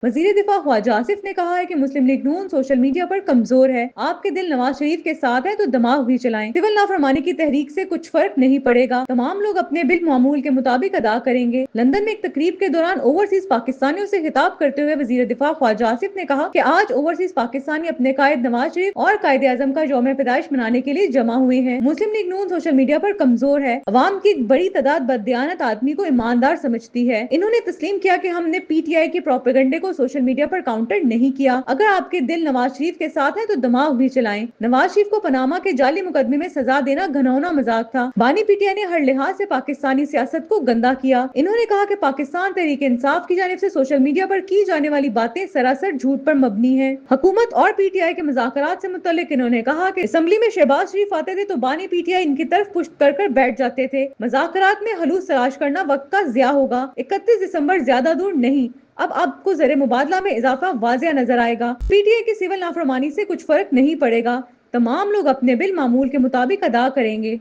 वजीर दिफा ख्वाजा आसिफ ने कहा है कि मुस्लिम लीग नून सोशल मीडिया पर कमजोर है। आपके दिल नवाज शरीफ के साथ है तो दिमाग भी चलाएं। सिविल नाफरमानी की तहरीक से कुछ फर्क नहीं पड़ेगा, तमाम लोग अपने बिल मामूल के मुताबिक अदा करेंगे। लंदन में एक तकरीब के दौरान ओवरसीज पाकिस्तानियों से खिताब करते हुए वजीर दिफा ख्वाजा आसिफ ने कहा कि आज ओवरसीज पाकिस्तानी अपने कायद नवाज शरीफ और कायद आजम का यौम पैदाइश मनाने के लिए जमा हुए हैं। मुस्लिम लीग नून सोशल मीडिया पर कमजोर है। अवाम की बड़ी तादाद बददियानत आदमी को ईमानदार समझती है। इन्होंने तस्लीम किया कि हमने पीटीआई के प्रोपेगंडे को सोशल मीडिया पर काउंटर नहीं किया। अगर आपके दिल नवाज शरीफ के साथ है तो दिमाग भी चलाएं। नवाज शरीफ को पनामा के जाली मुकदमे में सजा देना घनौना मजाक था। बानी पीटीआई ने हर लिहाज से पाकिस्तानी सियासत को गंदा किया। इन्होंने कहा कि पाकिस्तान तहरीक इंसाफ की जानिब से सोशल मीडिया पर की जाने वाली बातें सरासर झूठ पर मबनी है। हुकूमत और पीटीआई के मुज़ाकरात से मुतल्लिक इन्होंने कहा कि असेंबली में शहबाज शरीफ आते थे तो बानी पीटीआई इनकी तरफ पुश्त कर बैठ जाते थे। मुज़ाकरात में हलूस तलाश करना वक्त का ज़िया होगा। 31 दिसंबर ज्यादा दूर नहीं। अब आपको ज़र मुबादला में इजाफा वाज़िया नजर आएगा। पीटीआई की सिविल नाफरमानी से कुछ फर्क नहीं पड़ेगा, तमाम लोग अपने बिल मामूल के मुताबिक अदा करेंगे।